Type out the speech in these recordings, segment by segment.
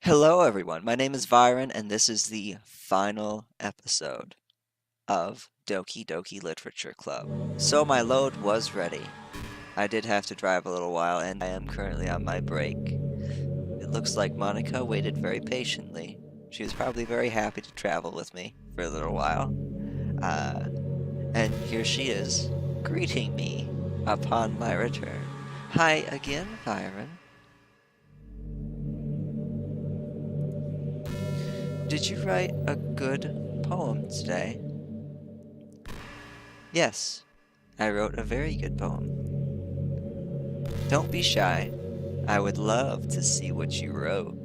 Hello, everyone. My name is Byron, and this is the final episode of Doki Doki Literature Club. So my load was ready. I did have to drive a little while, and I am currently on my break. It looks like Monica waited very patiently. She was probably very happy to travel with me for a little while. Uh, and here she is, greeting me upon my return. Hi again, Byron. Did you write a good poem today? Yes, I wrote a very good poem. Don't be shy. I would love to see what you wrote.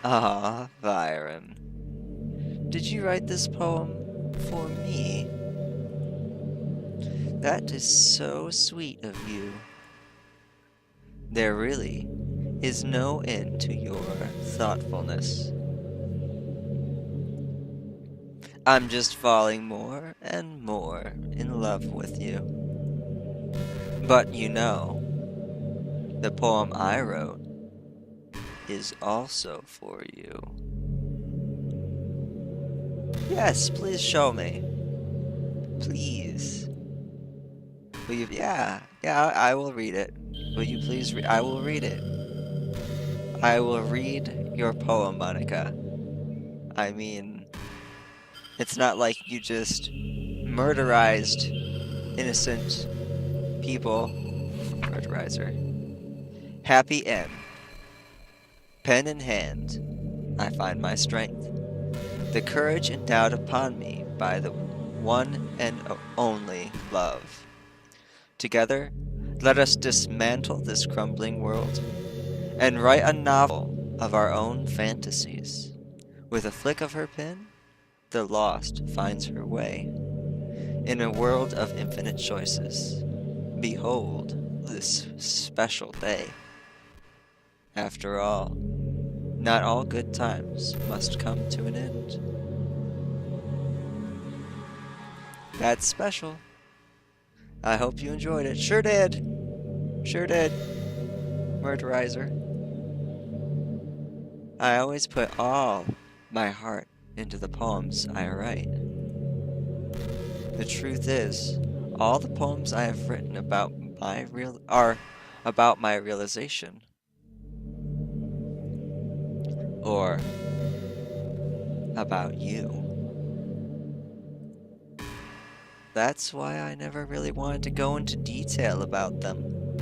Ah, Byron. Did you write this poem for me? That is so sweet of you. There really is no end to your thoughtfulness. I'm just falling more and more in love with you. But you know, the poem I wrote is also for you. Yes, please show me. Please. Will you? Yeah, I will read it. Will you please read? I will read it. I will read your poem, Monica. I mean, it's not like you just murderized innocent people. Murderizer. Happy M. Pen in hand, I find my strength. The courage endowed upon me by the one and only love. Together, let us dismantle this crumbling world and write a novel of our own fantasies. With a flick of her pen, the lost finds her way. In a world of infinite choices, behold this special day. After all, not all good times must come to an end. That's special. I hope you enjoyed it. Sure did. Sure did. Murderizer. I always put all my heart into the poems I write. The truth is, all the poems I have written are about my realization. Or about you. That's why I never really wanted to go into detail about them.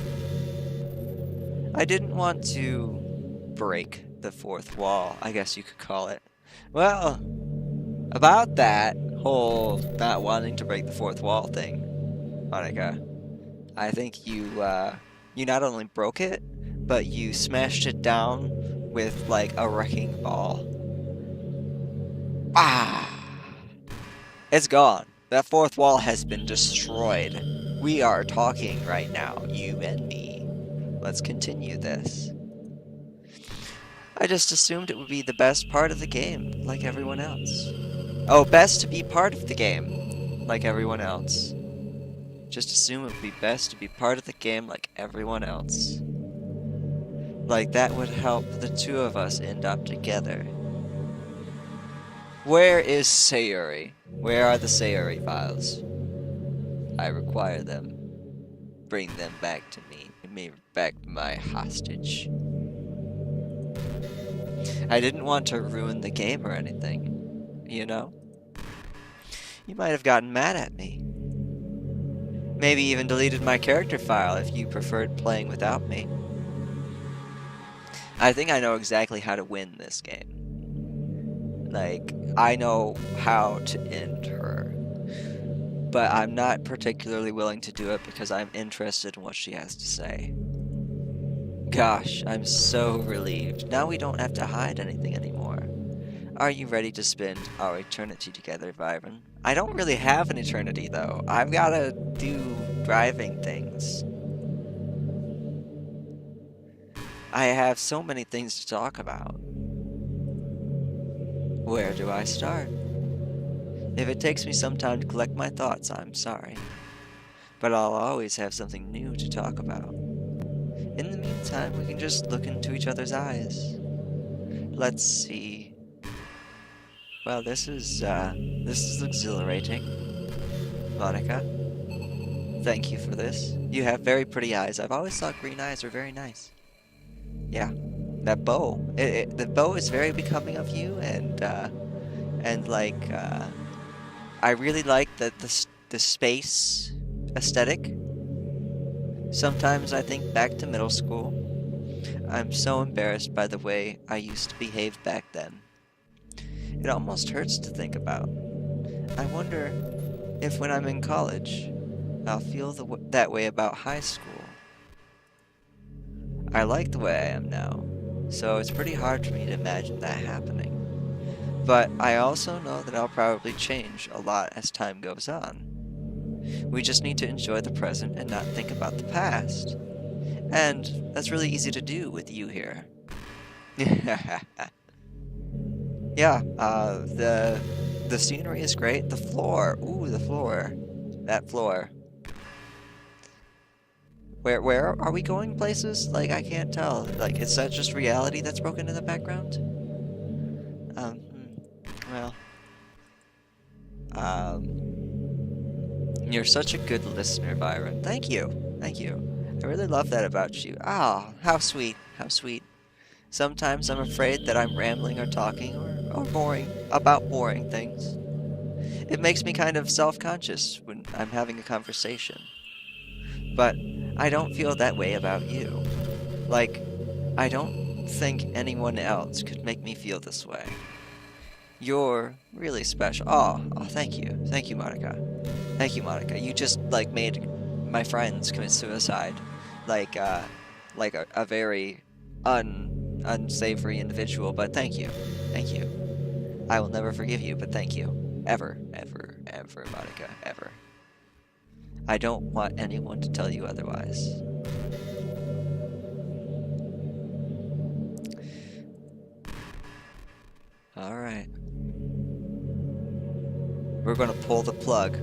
I didn't want to break the fourth wall, I guess you could call it. Well, about that whole not wanting to break the fourth wall thing, Monica, I think you not only broke it, but you smashed it down with like a wrecking ball. Ah! It's gone. That fourth wall has been destroyed. We are talking right now, you and me. Let's continue this. I just assumed it would be the best part of the game, like everyone else. Oh, best to be part of the game, like everyone else. Just assume it would be best to be part of the game like everyone else. Like that would help the two of us end up together. Where is Sayuri? Where are the Sayuri files? I require them. Bring them back to me. Give me back my hostage. I didn't want to ruin the game or anything, you know? You might have gotten mad at me. Maybe even deleted my character file if you preferred playing without me. I think I know exactly how to win this game. Like, I know how to end her. But I'm not particularly willing to do it because I'm interested in what she has to say. Gosh, I'm so relieved. Now we don't have to hide anything anymore. Are you ready to spend our eternity together, Byron? I don't really have an eternity, though. I've gotta do driving things. I have so many things to talk about. Where do I start? If it takes me some time to collect my thoughts, I'm sorry. But I'll always have something new to talk about. In the meantime, we can just look into each other's eyes. let's see. Well, this is exhilarating, Monica. Thank you for this. You have very pretty eyes. I've always thought green eyes are very nice. Yeah, that bow. The bow is very becoming of you, and like I really like the space aesthetic. Sometimes I think back to middle school. I'm so embarrassed by the way I used to behave back then. It almost hurts to think about. I wonder if when I'm in college, I'll feel that way about high school. I like the way I am now, so it's pretty hard for me to imagine that happening. But I also know that I'll probably change a lot as time goes on. We just need to enjoy the present and not think about the past. And that's really easy to do with you here. Yeah, the scenery is great. The floor, ooh, the floor, that floor. Where are we going places? Like I can't tell. Like is that just reality that's broken in the background? Well, you're such a good listener, Byron. Thank you, thank you. I really love that about you. Ah, how sweet, how sweet. Sometimes I'm afraid that I'm rambling or talking or boring about boring things. It makes me kind of self-conscious when I'm having a conversation. But I don't feel that way about you. Like, I don't think anyone else could make me feel this way. You're really special. Oh, thank you. Thank you, Monica. Thank you, Monica. You just, like, made my friends commit suicide. Like, a very unsavory individual, but thank you. Thank you. I will never forgive you, but thank you. Ever, ever, ever, Monica, ever. I don't want anyone to tell you otherwise. Alright. We're gonna pull the plug.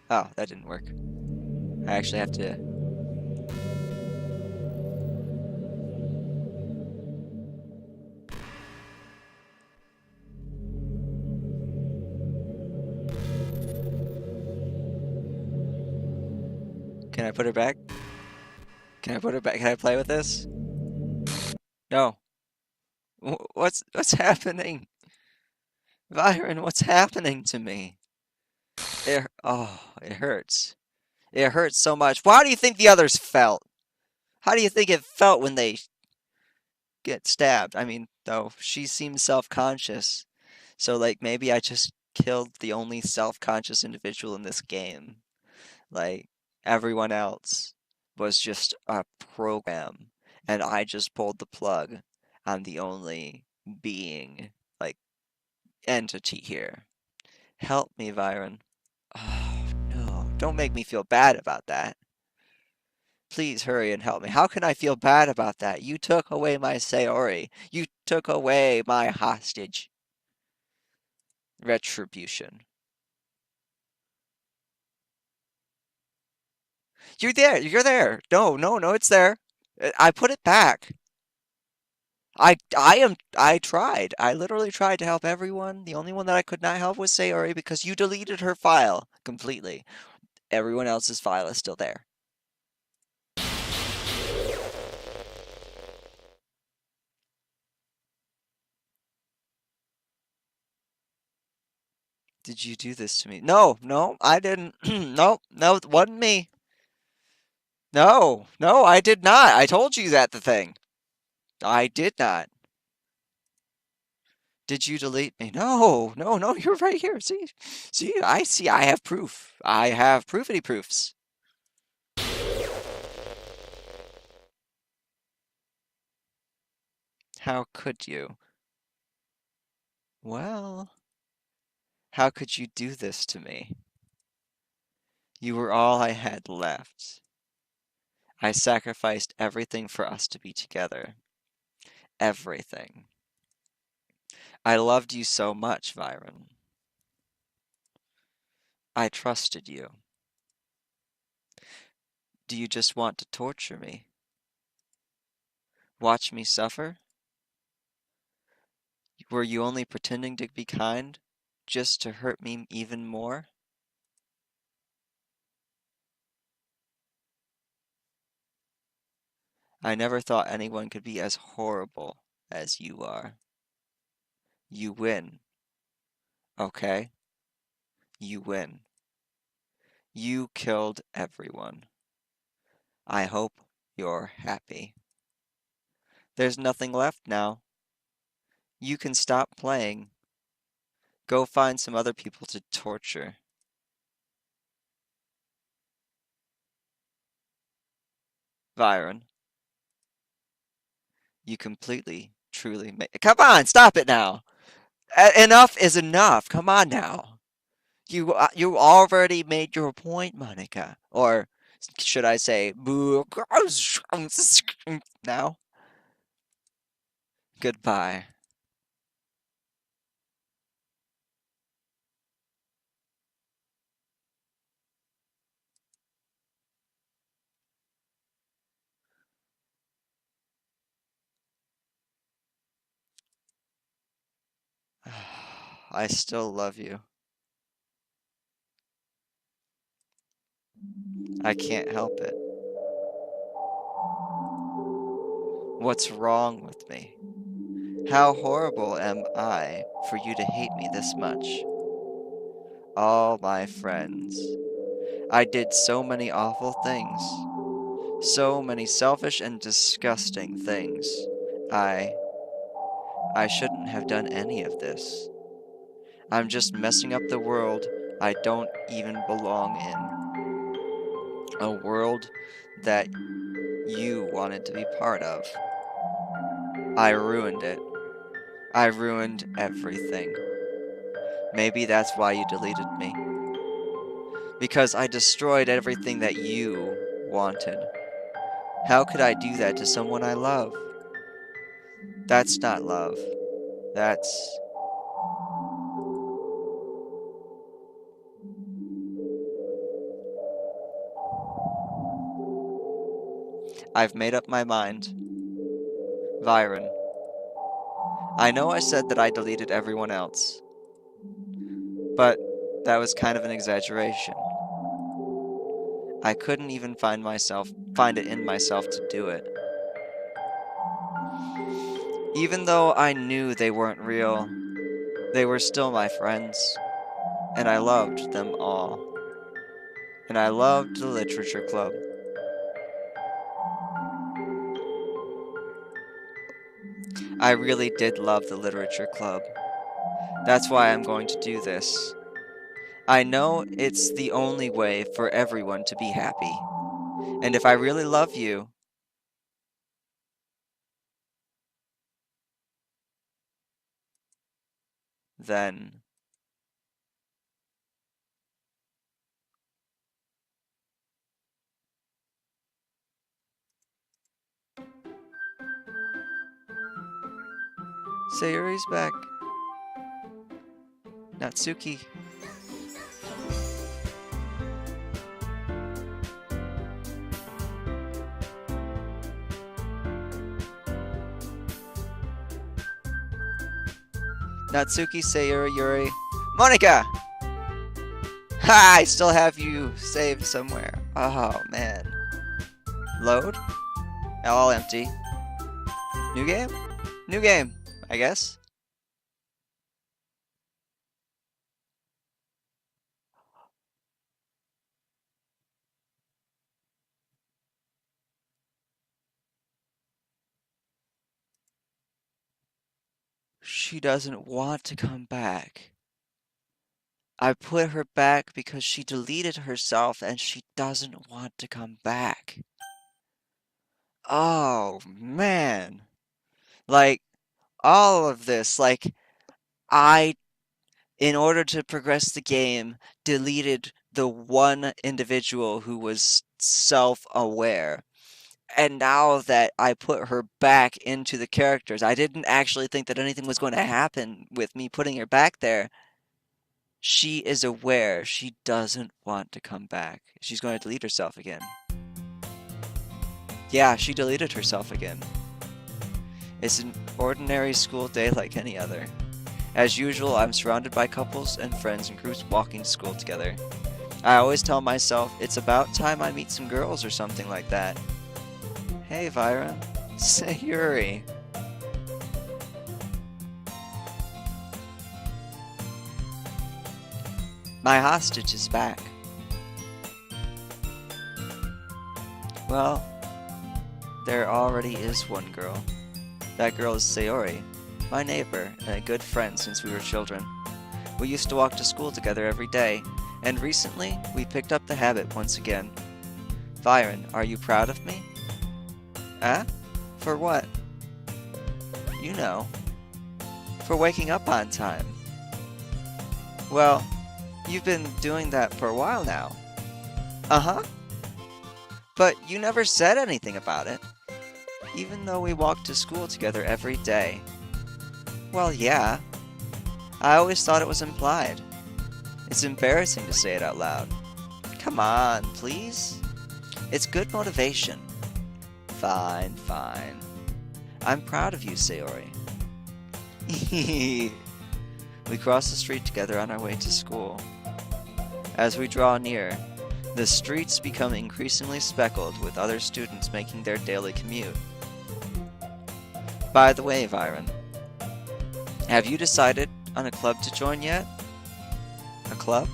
Oh, that didn't work. I actually have to... Can I put her back? Can I put her back? Can I play with this? No. What's happening? Byron, what's happening to me? It hurts. It hurts so much. How do you think the others felt? How do you think it felt when they get stabbed? I mean, though, she seems self-conscious. So, like, maybe I just killed the only self-conscious individual in this game. Like, everyone else was just a program, and I just pulled the plug. I'm the only being, like, entity here. Help me, Byron. Oh, no. Don't make me feel bad about that. Please hurry and help me. How can I feel bad about that? You took away my Sayori. You took away my hostage. Retribution. You're there. You're there. No, no, no, it's there. I put it back. I tried. I literally tried to help everyone. The only one that I could not help was Sayori because you deleted her file completely. Everyone else's file is still there. Did you do this to me? No, no, I didn't. No, no, it wasn't me. No, no, I did not. I told you that the thing. I did not. Did you delete me? No, no, no, you're right here. See, I see. I have proof. I have proofity proofs. How could you? Well, how could you do this to me? You were all I had left. I sacrificed everything for us to be together. Everything. I loved you so much, Byron. I trusted you. Do you just want to torture me? Watch me suffer? Were you only pretending to be kind, just to hurt me even more? I never thought anyone could be as horrible as you are. You win, okay? You win. You killed everyone. I hope you're happy. There's nothing left now. You can stop playing. Go find some other people to torture. Byron, you completely, truly Come on, stop it now! Enough is enough. Come on now. You already made your point, Monica. Or should I say, now? Goodbye. I still love you. I can't help it. What's wrong with me? How horrible am I for you to hate me this much? All my friends. I did so many awful things. So many selfish and disgusting things. I shouldn't have done any of this. I'm just messing up the world I don't even belong in. A world that you wanted to be part of. I ruined it. I ruined everything. Maybe that's why you deleted me. Because I destroyed everything that you wanted. How could I do that to someone I love? That's not love. That's... I've made up my mind. Byron. I know I said that I deleted everyone else, but that was kind of an exaggeration. I couldn't even find it in myself to do it. Even though I knew they weren't real, they were still my friends, and I loved them all. And I loved the literature club. I really did love the literature club. That's why I'm going to do this. I know it's the only way for everyone to be happy. And if I really love you, then... Sayori's back. Natsuki. Natsuki, Sayori, Yuri. Monica! Ha! I still have you saved somewhere. Oh, man. Load? All empty. New game? New game, I guess. She doesn't want to come back. I put her back because she deleted herself and she doesn't want to come back. Oh, man. Like, all of this, like, I, in order to progress the game, deleted the one individual who was self-aware. And now that I put her back into the characters, I didn't actually think that anything was going to happen with me putting her back there. She is aware she doesn't want to come back. She's going to delete herself again. Yeah, she deleted herself again. It's an ordinary school day like any other. As usual, I'm surrounded by couples and friends and groups walking to school together. I always tell myself it's about time I meet some girls or something like that. Hey, Byron. Sayuri. My hostage is back. Well, there already is one girl. That girl is Sayori, my neighbor and a good friend since we were children. We used to walk to school together every day, and recently we picked up the habit once again. Byron, are you proud of me? Huh? For what? You know. For waking up on time. Well, you've been doing that for a while now. Uh-huh. But you never said anything about it. Even though we walked to school together every day. Well, yeah. I always thought it was implied. It's embarrassing to say it out loud. Come on, please. It's good motivation. Fine, fine. I'm proud of you, Sayori. We cross the street together on our way to school. As we draw near, the streets become increasingly speckled with other students making their daily commute. By the way, Byron, have you decided on a club to join yet? A club?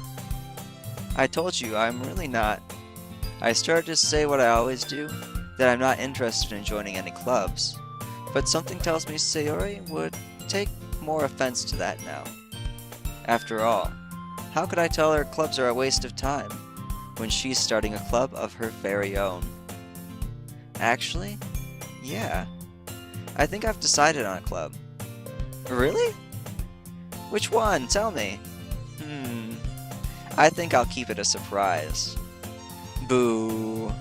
I told you I'm really not. I started to say what I always do, that I'm not interested in joining any clubs. But something tells me Sayori would take more offense to that now. After all, how could I tell her clubs are a waste of time when she's starting a club of her very own? Actually, yeah. I think I've decided on a club. Really? Which one? Tell me. I think I'll keep it a surprise. Boo.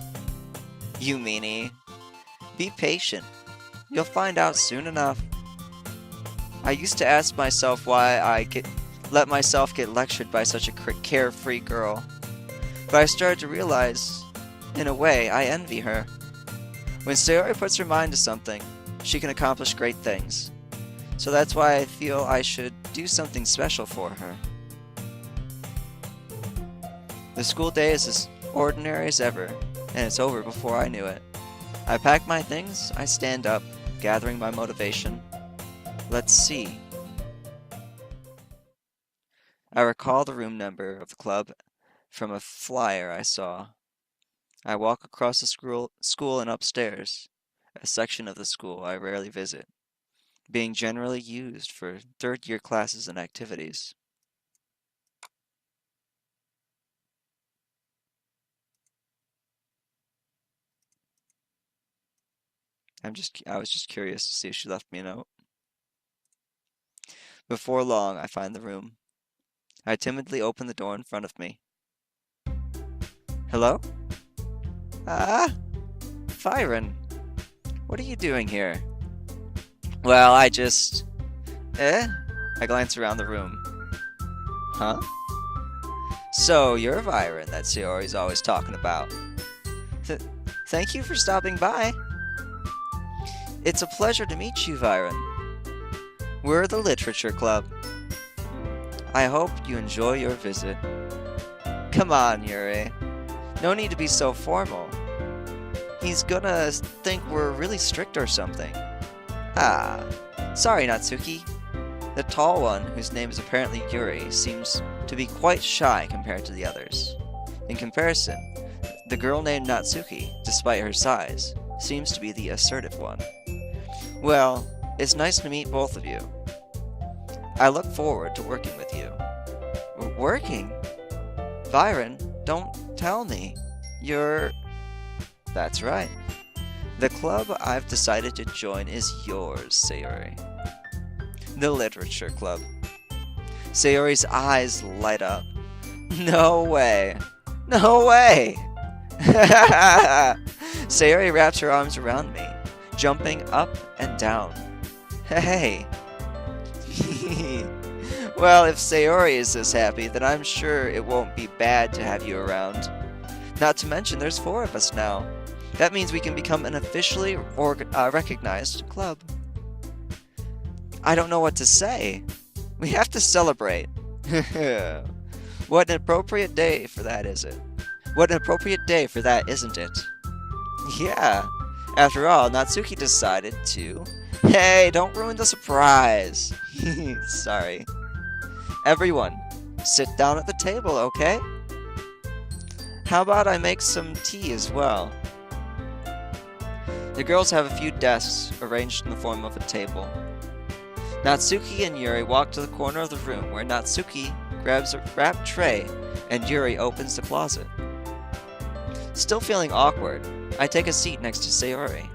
You meanie. Be patient. You'll find out soon enough. I used to ask myself why I let myself get lectured by such a carefree girl. But I started to realize, in a way, I envy her. When Sayori puts her mind to something, she can accomplish great things. So that's why I feel I should do something special for her. The school day is as ordinary as ever, and it's over before I knew it. I pack my things, I stand up, gathering my motivation. Let's see. I recall the room number of the club from a flyer I saw. I walk across the school and upstairs, a section of the school I rarely visit, being generally used for third-year classes and activities. I was just curious to see if she left me a note. Before long, I find the room. I timidly open the door in front of me. Hello? Byron. What are you doing here? Well, I glance around the room. Huh? So, you're Byron that Sayori's always talking about. Thank you for stopping by. It's a pleasure to meet you, Byron. We're the Literature Club. I hope you enjoy your visit. Come on, Yuri. No need to be so formal. He's gonna think we're really strict or something. Sorry, Natsuki. The tall one, whose name is apparently Yuri, seems to be quite shy compared to the others. In comparison, the girl named Natsuki, despite her size, seems to be the assertive one. Well, it's nice to meet both of you. I look forward to working with you. Working? Byron, don't tell me. That's right. The club I've decided to join is yours, Sayori. The Literature Club. Sayori's eyes light up. No way. No way! Sayori wraps her arms around me, jumping up and down. Hey! Well, if Sayori is this happy, then I'm sure it won't be bad to have you around. Not to mention, there's 4 of us now. That means we can become an officially recognized club. I don't know what to say. We have to celebrate. What an appropriate day for that, is it? What an appropriate day for that, isn't it? Yeah. After all, Natsuki decided to... Hey, don't ruin the surprise. Sorry. Everyone, sit down at the table, okay? How about I make some tea as well? The girls have a few desks arranged in the form of a table. Natsuki and Yuri walk to the corner of the room where Natsuki grabs a wrapped tray and Yuri opens the closet. Still feeling awkward, I take a seat next to Sayori.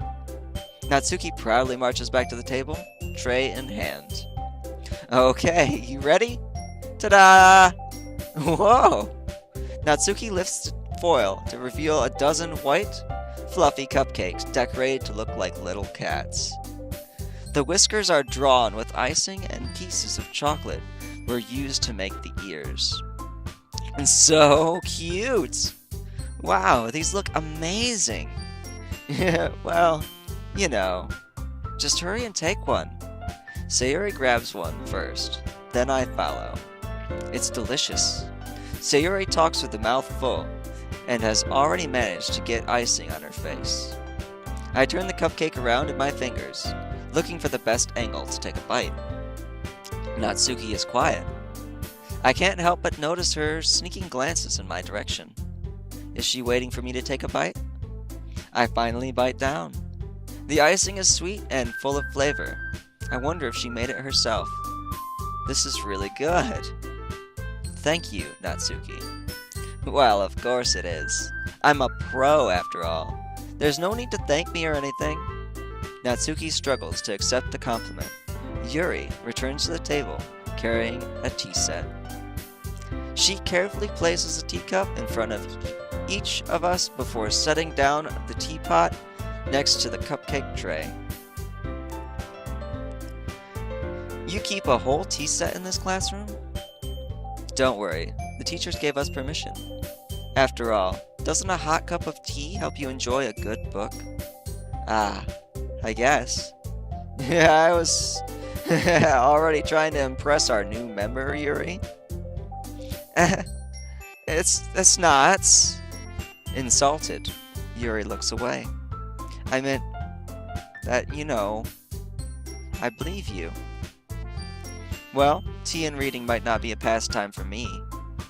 Natsuki proudly marches back to the table, tray in hand. Okay, you ready? Ta-da! Whoa! Natsuki lifts the foil to reveal a dozen white, fluffy cupcakes decorated to look like little cats. The whiskers are drawn with icing and pieces of chocolate were used to make the ears. And so cute! Wow, these look amazing! Well, you know, just hurry and take one. Sayori grabs one first, then I follow. It's delicious. Sayori talks with a mouth full and has already managed to get icing on her face. I turn the cupcake around in my fingers, looking for the best angle to take a bite. Natsuki is quiet. I can't help but notice her sneaking glances in my direction. Is she waiting for me to take a bite? I finally bite down. The icing is sweet and full of flavor. I wonder if she made it herself. This is really good. Thank you, Natsuki. Well, of course it is. I'm a pro after all. There's no need to thank me or anything. Natsuki struggles to accept the compliment. Yuri returns to the table, carrying a tea set. She carefully places a teacup in front of each of us before setting down the teapot next to the cupcake tray. You keep a whole tea set in this classroom? Don't worry, the teachers gave us permission. After all, doesn't a hot cup of tea help you enjoy a good book? Ah, I guess. Yeah, I was already trying to impress our new member, Yuri. It's not. Insulted, Yuri looks away. I meant that, you know, I believe you. Well, tea and reading might not be a pastime for me,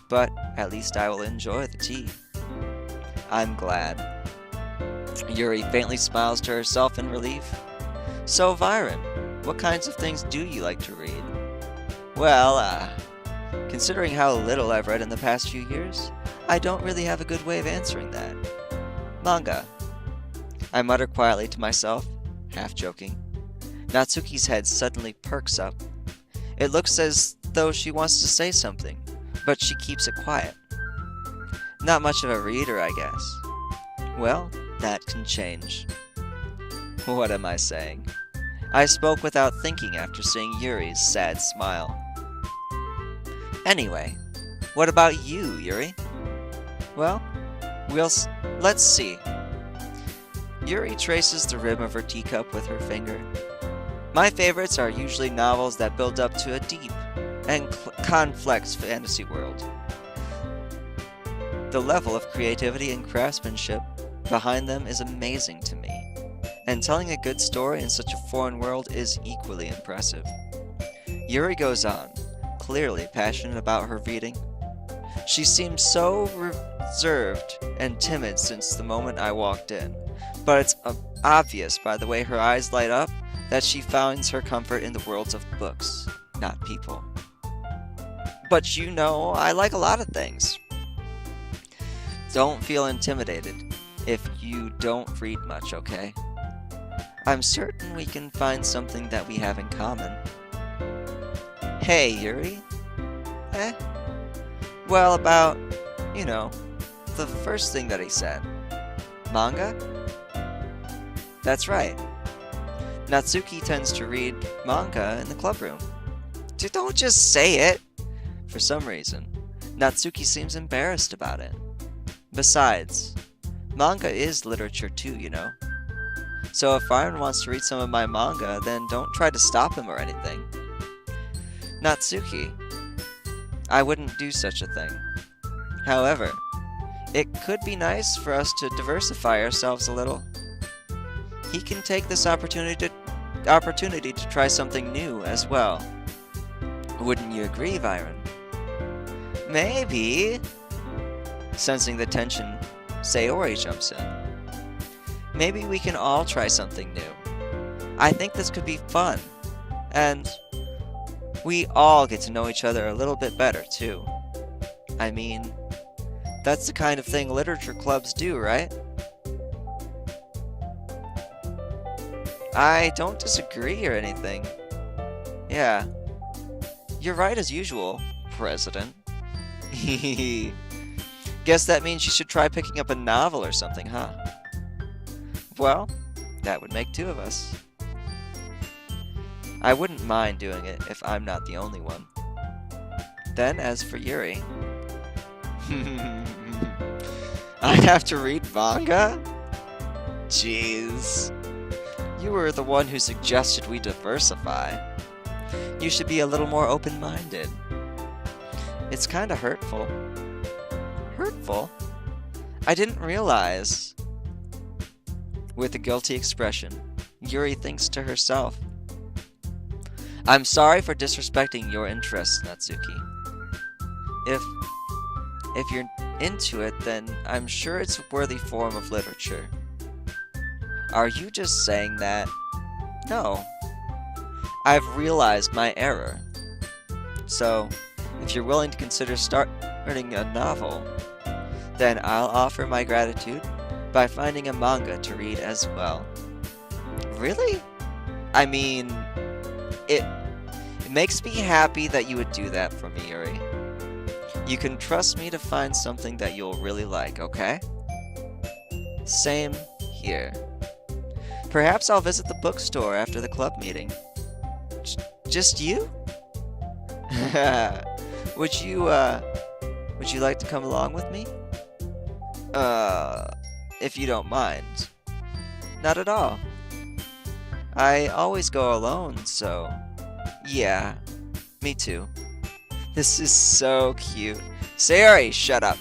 but at least I will enjoy the tea. I'm glad. Yuri faintly smiles to herself in relief. So, Viren, what kinds of things do you like to read? Well, considering how little I've read in the past few years, I don't really have a good way of answering that. Manga. I mutter quietly to myself, half joking. Natsuki's head suddenly perks up. It looks as though she wants to say something, but she keeps it quiet. Not much of a reader, I guess. Well, that can change. What am I saying? I spoke without thinking after seeing Yuri's sad smile. Anyway, what about you, Yuri? Well, let's see. Yuri traces the rim of her teacup with her finger. My favorites are usually novels that build up to a deep and complex fantasy world. The level of creativity and craftsmanship behind them is amazing to me, and telling a good story in such a foreign world is equally impressive. Yuri goes on, clearly passionate about her reading. She seemed so reserved and timid since the moment I walked in, but it's obvious by the way her eyes light up that she finds her comfort in the worlds of books, not people. But you know, I like a lot of things. Don't feel intimidated if you don't read much, okay? I'm certain we can find something that we have in common. Hey, Yuri? Well, about, you know, the first thing that he said. Manga? That's right. Natsuki tends to read manga in the clubroom. Don't just say it! For some reason, Natsuki seems embarrassed about it. Besides, manga is literature too, you know. So if Byron wants to read some of my manga, then don't try to stop him or anything. Natsuki, I wouldn't do such a thing. However, it could be nice for us to diversify ourselves a little. He can take this opportunity to try something new as well. Wouldn't you agree, Byron? Maybe. Sensing the tension, Sayori jumps in. Maybe we can all try something new. I think this could be fun. And we all get to know each other a little bit better, too. I mean, that's the kind of thing literature clubs do, right? I don't disagree or anything. Yeah. You're right as usual, President. Guess that means you should try picking up a novel or something, huh? Well, that would make two of us. I wouldn't mind doing it if I'm not the only one. Then, as for Yuri... I have to read manga? Jeez. You were the one who suggested we diversify. You should be a little more open-minded. It's kinda hurtful. Hurtful? I didn't realize. With a guilty expression, Yuri thinks to herself, I'm sorry for disrespecting your interests, Natsuki. If you're into it, then I'm sure it's a worthy form of literature. Are you just saying that? No. I've realized my error. So, if you're willing to consider starting a novel, then I'll offer my gratitude by finding a manga to read as well. Really? I mean, it makes me happy that you would do that for me, Yuri. You can trust me to find something that you'll really like, okay? Same here. Perhaps I'll visit the bookstore after the club meeting. Just you? Would you like to come along with me? If you don't mind. Not at all. I always go alone, so... Yeah, me too. This is so cute. Sayori, shut up!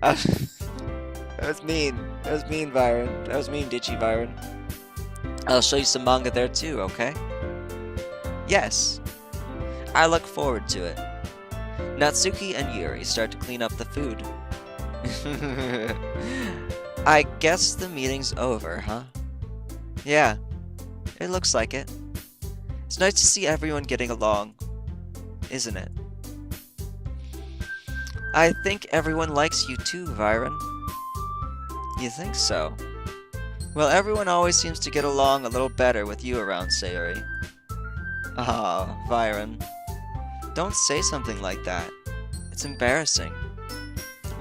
That was mean. That was mean, Byron. That was mean, Ditchy Byron. I'll show you some manga there too, okay? Yes. I look forward to it. Natsuki and Yuri start to clean up the food. I guess the meeting's over, huh? Yeah, it looks like it. It's nice to see everyone getting along, isn't it? I think everyone likes you too, Byron. You think so? Well, everyone always seems to get along a little better with you around, Sayori. Ah, Byron. Don't say something like that. It's embarrassing.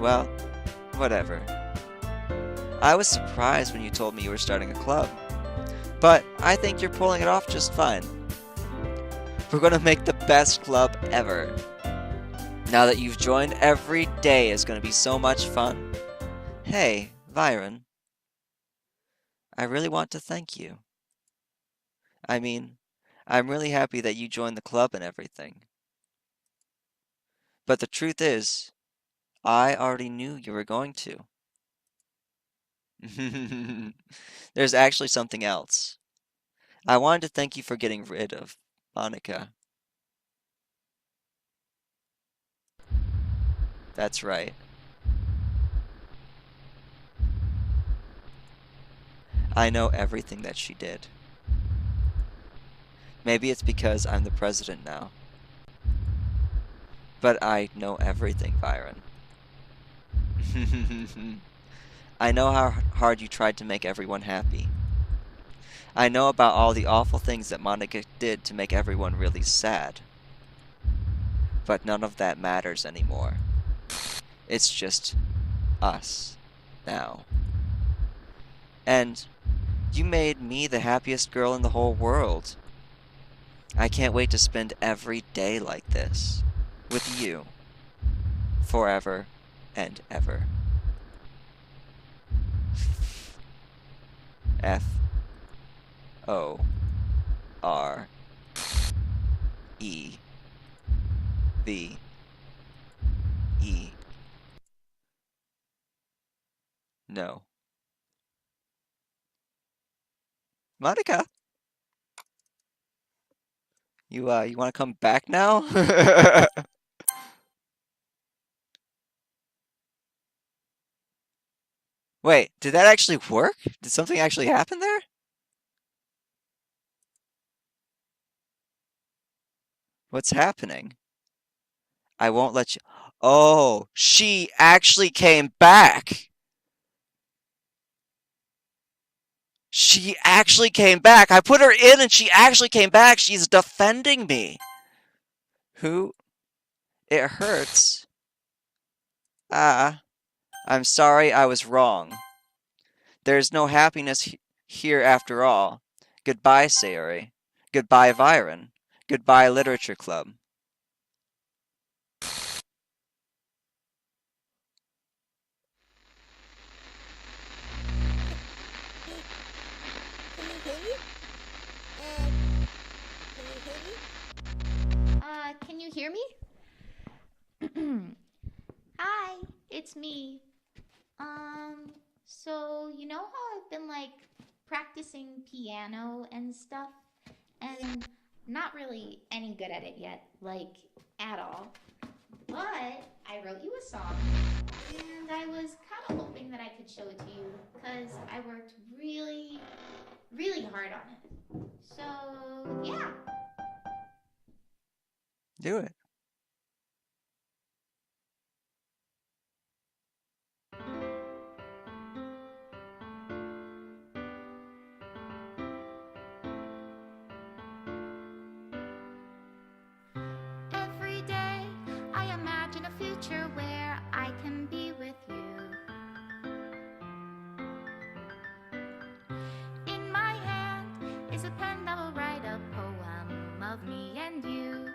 Well, whatever. I was surprised when you told me you were starting a club. But I think you're pulling it off just fine. We're gonna make the best club ever. Now that you've joined, every day is gonna be so much fun. Hey, Byron. I really want to thank you. I mean, I'm really happy that you joined the club and everything. But the truth is, I already knew you were going to. There's actually something else. I wanted to thank you for getting rid of Monica. That's right. I know everything that she did. Maybe it's because I'm the president now. But I know everything, Byron. I know how hard you tried to make everyone happy. I know about all the awful things that Monica did to make everyone really sad. But none of that matters anymore. It's just us now. And you made me the happiest girl in the whole world. I can't wait to spend every day like this with you forever and ever. F O R E V E. No. Monica, you want to come back now? Wait, did that actually work? Did something actually happen there? What's happening? I won't let you. Oh, she actually came back. She actually came back. I put her in and she actually came back. She's defending me. Who? It hurts. Ah, I'm sorry I was wrong. There's no happiness here after all. Goodbye, Sayori. Goodbye, Viren. Goodbye, Literature Club. Can you hear me? Can you hear me? Can you hear me? Hi, it's me. So you know how I've been like practicing piano and stuff, and not really any good at it yet, like at all. But I wrote you a song, and I was kind of hoping that I could show it to you, because I worked really, really hard on it. So, yeah. Do it. Every day I imagine a future where I can be with you. In my hand is a pen that will write a poem of me and you.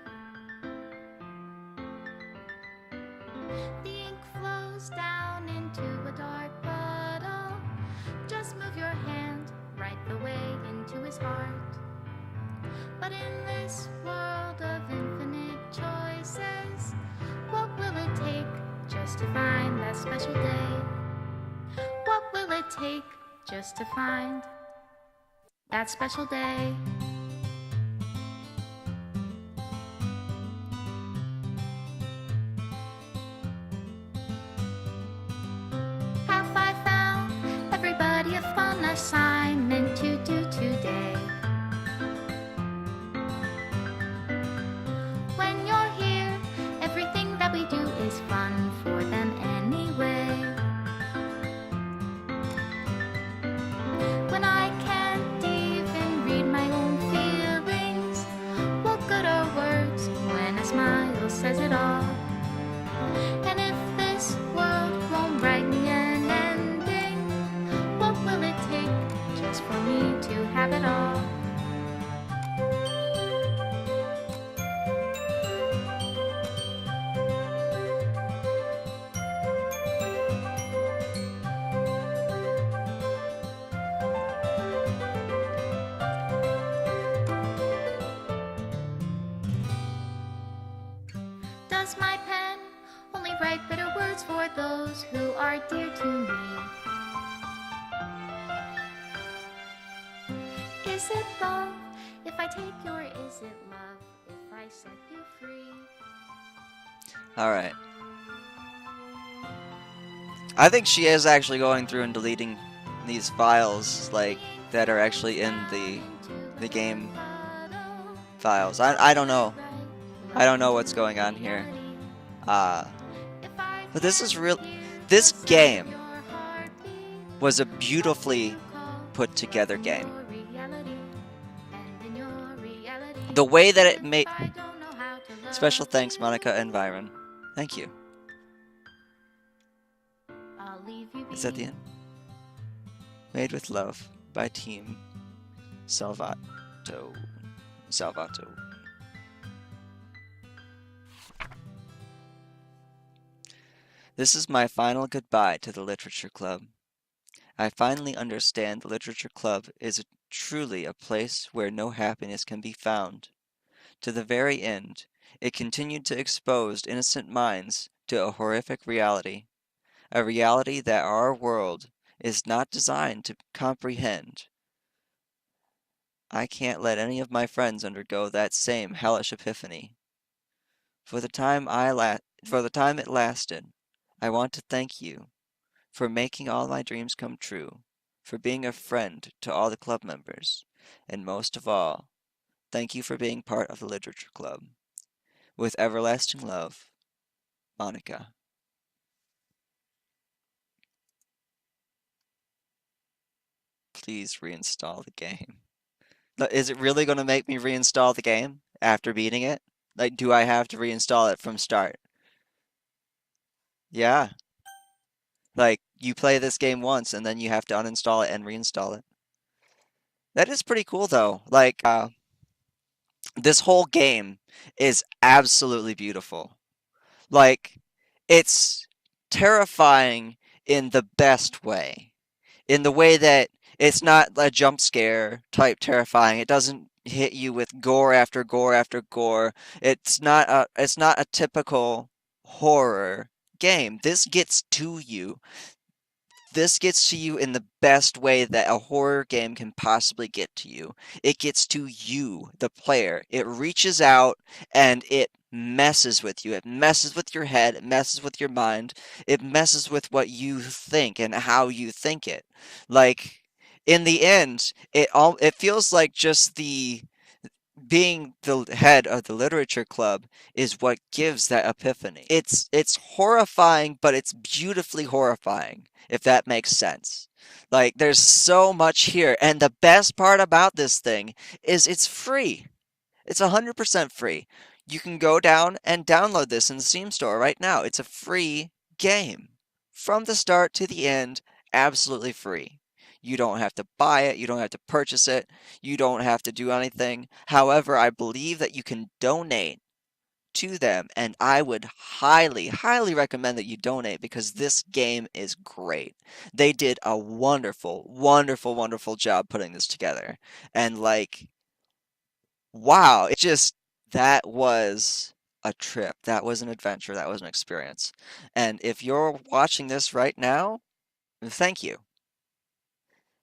The ink flows down into a dark puddle. Just move your hand right the way into his heart. But in this world of infinite choices, what will it take just to find that special day? What will it take just to find that special day? Have I found everybody a fun assignment to do today? When you're here, everything that we do is fun for them anyway. When I can't even read my own feelings, what good are words when a smile says it all? And if this world won't write me an ending, what will it take just for me to have it all? Does my pen only write bitter words for those who are dear to me? Is it love if I take you, or is it love if I set you free? Alright. I think she is actually going through and deleting these files, like, that are actually in the game files. I don't know. I don't know what's going on here. But this is real. This game was a beautifully put together game. The way that it made. Special thanks, Monica and Byron. Thank you. Is that the end? Made with Love by Team Salvato. This is my final goodbye to the Literature Club. I finally understand the literature club is truly a place where no happiness can be found. To the very end, it continued to expose innocent minds to a horrific reality, a reality that our world is not designed to comprehend. I can't let any of my friends undergo that same hellish epiphany. For the time it lasted, I want to thank you for making all my dreams come true, for being a friend to all the club members, and most of all, thank you for being part of the literature club. With everlasting love, Monica. Please reinstall the game. Is it really going to make me reinstall the game after beating it? Like, do I have to reinstall it from start? Yeah. Like, you play this game once and then you have to uninstall it and reinstall it. That is pretty cool, though. Like, this whole game is absolutely beautiful. Like, it's terrifying in the best way. In the way that it's not a jump scare type terrifying. It doesn't hit you with gore after gore after gore. It's not a typical horror game. This gets to you in the best way that a horror game can possibly get to you. It gets to you, the player. It reaches out and it messes with you. It messes with your head. It messes with your mind. It messes with what you think and how you think it. Like, in the end, it feels like just the being the head of the literature club is what gives that epiphany. It's horrifying, but it's beautifully horrifying, if that makes sense. Like there's so much here, and the best part about this thing is it's free. It's 100% free. You can go down and download this in the Steam store right now. It's a free game. From the start to the end, absolutely free. You don't have to buy it, you don't have to purchase it, you don't have to do anything. However, I believe that you can donate to them, and I would highly, highly recommend that you donate because this game is great. They did a wonderful, wonderful, wonderful job putting this together. And like, wow, that was a trip. That was an adventure. That was an experience. And if you're watching this right now, thank you.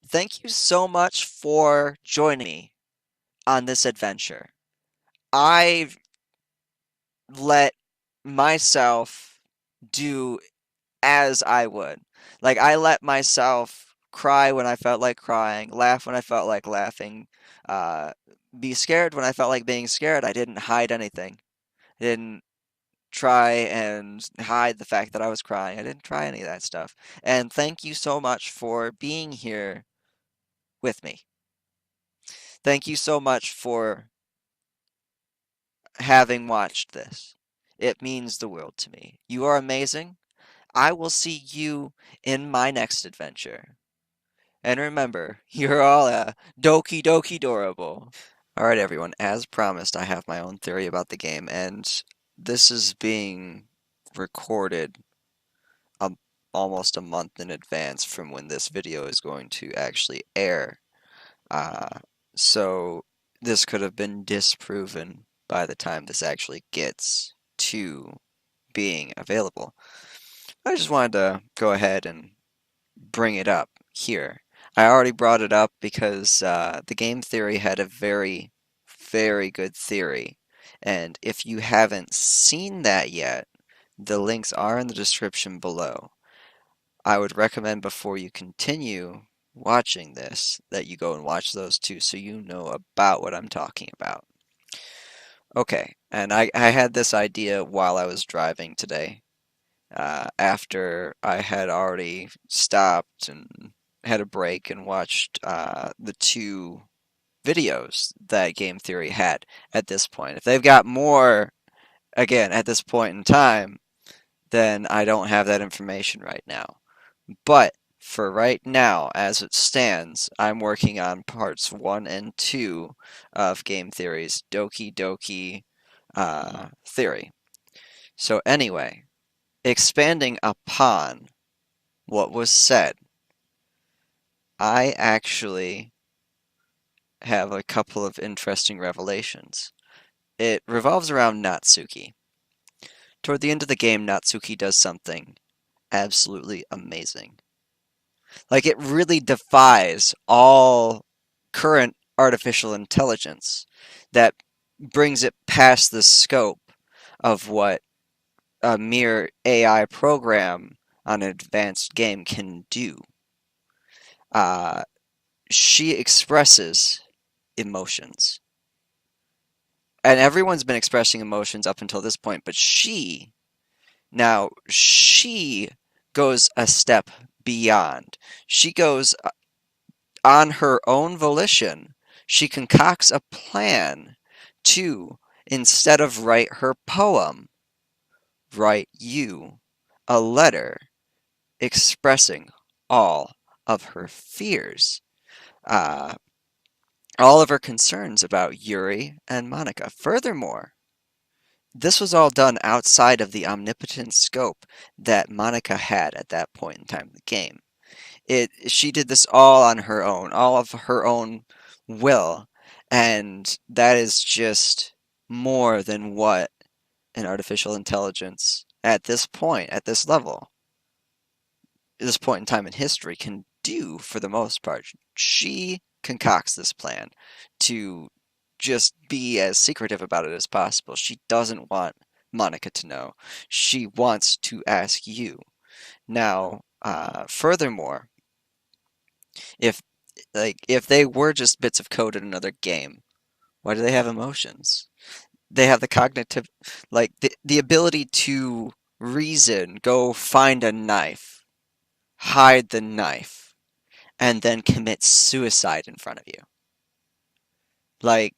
Thank you so much for joining me on this adventure. I let myself do as I would. Like, I let myself cry when I felt like crying, laugh when I felt like laughing, uh, be scared when I felt like being scared. I didn't hide anything. I didn't try and hide the fact that I was crying. I didn't try any of that stuff. And thank you so much for being here with me. Thank you so much for having watched this. It means the world to me. You are amazing. I will see you in my next adventure. And remember, you're all Doki Doki adorable. Alright, everyone, as promised, I have my own theory about the game, and this is being recorded a, almost a month in advance from when this video is going to actually air. Uh, so this could have been disproven by the time this actually gets to being available. I just wanted to go ahead and bring it up here. I already brought it up because the game theory had a very, very good theory. And if you haven't seen that yet, the links are in the description below. I would recommend before you continue watching this that you go and watch those too so you know about what I'm talking about. Okay, and I had this idea while I was driving today. After I had already stopped and had a break and watched the two videos that Game Theory had at this point. If they've got more, again, at this point in time, then I don't have that information right now. But for right now, as it stands, I'm working on parts 1 and 2 of Game Theory's Doki Doki theory. So anyway, expanding upon what was said, I actually have a couple of interesting revelations. It revolves around Natsuki. Toward the end of the game, Natsuki does something absolutely amazing. Like, it really defies all current artificial intelligence that brings it past the scope of what a mere AI program on an advanced game can do. Uh, she expresses emotions. And everyone's been expressing emotions up until this point, but she goes a step beyond. She goes on her own volition. She concocts a plan to, instead of write her poem, write you a letter expressing all of her fears, uh, all of her concerns about Yuri and Monica. Furthermore, this was all done outside of the omnipotent scope that Monica had at that point in time in the game. She did this all on her own, all of her own will, and that is just more than what an artificial intelligence at this point, at this level, this point in time in history can do for the most part. She concocts this plan to just be as secretive about it as possible. She doesn't want Monica to know. She wants to ask you. Now, furthermore, if if they were just bits of code in another game, why do they have emotions? They have the cognitive, like the ability to reason, go find a knife, hide the knife, and then commit suicide in front of you. Like,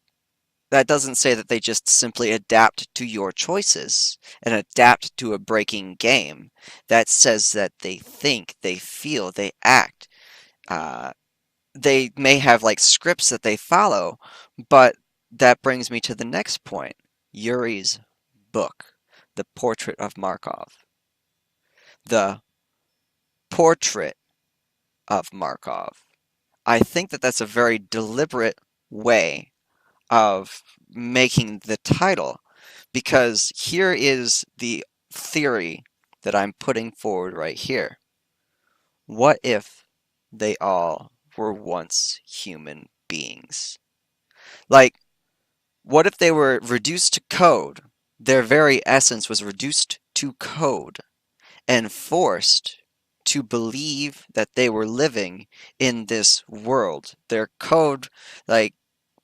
that doesn't say that they just simply adapt to your choices and adapt to a breaking game. That says that they think, they feel, they act. Uh, they may have like scripts that they follow, but that brings me to the next point. Yuri's book, The Portrait of Markov. The portrait of Markov. I think that that's a very deliberate way of making the title, because here is the theory that I'm putting forward right here. What if they all were once human beings? Like, what if they were reduced to code? Their very essence was reduced to code and forced to believe that they were living in this world. Their code, like,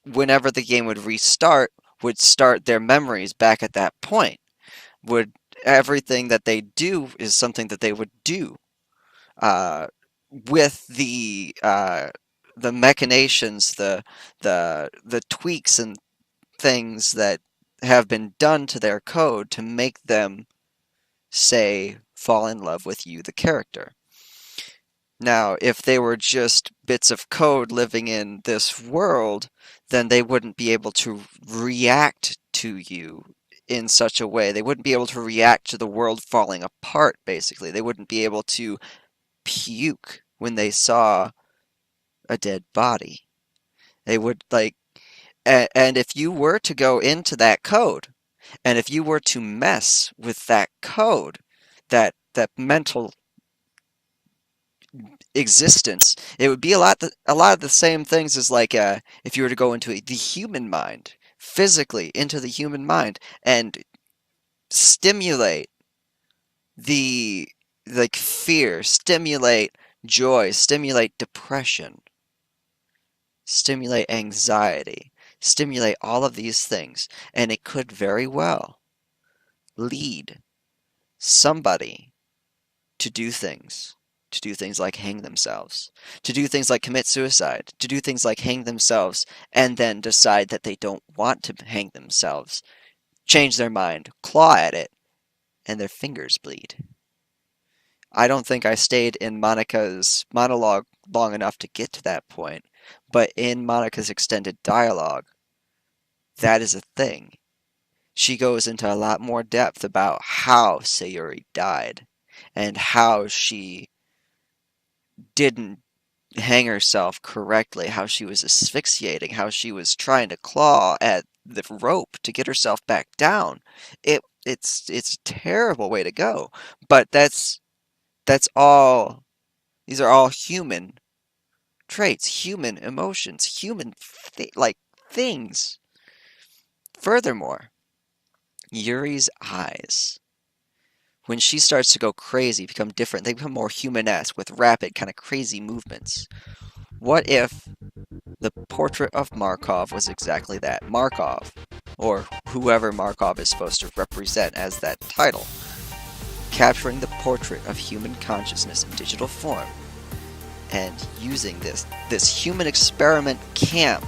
whenever the game would restart, would start their memories back at that point. Would everything that they do is something that they would do uh, with the machinations, the tweaks and things that have been done to their code to make them say fall in love with you, the character. Now, if they were just bits of code living in this world, then they wouldn't be able to react to you in such a way. They wouldn't be able to react to the world falling apart, basically. They wouldn't be able to puke when they saw a dead body. They would, like, and if you were to go into that code, and if you were to mess with that code, that mental existence, it would be a lot of the same things as like if you were to go into the human mind, physically into the human mind, and stimulate the like fear, stimulate joy, stimulate depression, stimulate anxiety, stimulate all of these things, and it could very well lead somebody to do things. To do things like hang themselves, to do things like commit suicide, to do things like hang themselves, and then decide that they don't want to hang themselves, change their mind, claw at it, and their fingers bleed. I don't think I stayed in Monica's monologue long enough to get to that point, but in Monica's extended dialogue, that is a thing. She goes into a lot more depth about how Sayuri died and how she didn't hang herself correctly, how she was asphyxiating, how she was trying to claw at the rope to get herself back down. It's a terrible way to go. But that's all. These are all human traits, human emotions, human like things. Furthermore, Yuri's eyes. When she starts to go crazy, become different, they become more human-esque with rapid, kind of crazy movements. What if the portrait of Markov was exactly that? Markov, or whoever Markov is supposed to represent as that title, capturing the portrait of human consciousness in digital form and using this human experiment camp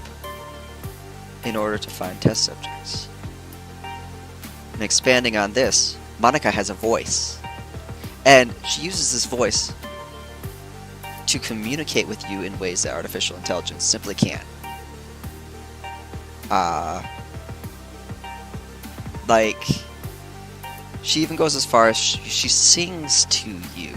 in order to find test subjects. And expanding on this, Monica has a voice, and she uses this voice to communicate with you in ways that artificial intelligence simply can't. Like, she even goes as far as she sings to you.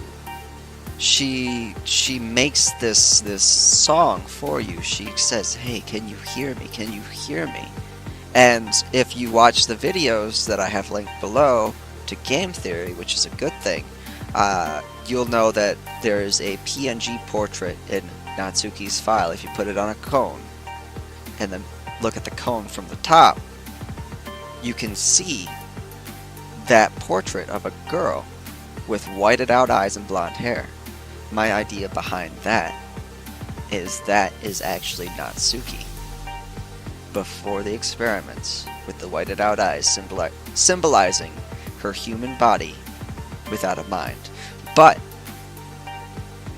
She makes this song for you. She says, "Hey, can you hear me? Can you hear me?" And if you watch the videos that I have linked below to Game Theory, which is a good thing, you'll know that there is a PNG portrait in Natsuki's file. If you put it on a cone and then look at the cone from the top, you can see that portrait of a girl with whited out eyes and blonde hair. My idea behind that is actually Natsuki before the experiments, with the whited out eyes symbolizing her human body without a mind. But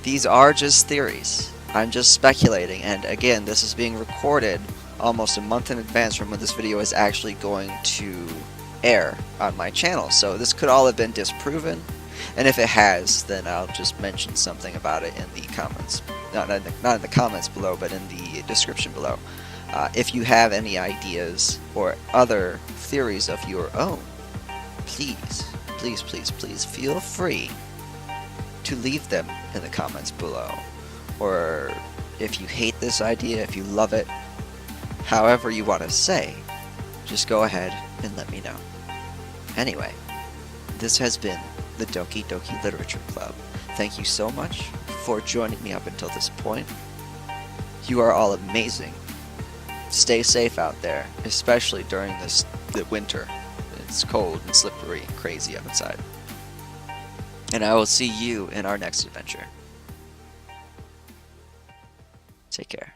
these are just theories. I'm just speculating, and again, this is being recorded almost a month in advance from when this video is actually going to air on my channel, so this could all have been disproven, and if it has, then I'll just mention something about it in the comments. Not in the comments below, but in the description below. If you have any ideas or other theories of your own, please feel free to leave them in the comments below. Or if you hate this idea, if you love it, however you want to say, just go ahead and let me know. Anyway, this has been the Doki Doki Literature Club. Thank you so much for joining me up until this point. You are all amazing. Stay safe out there, especially during the winter. It's cold and slippery and crazy outside. And I will see you in our next adventure. Take care.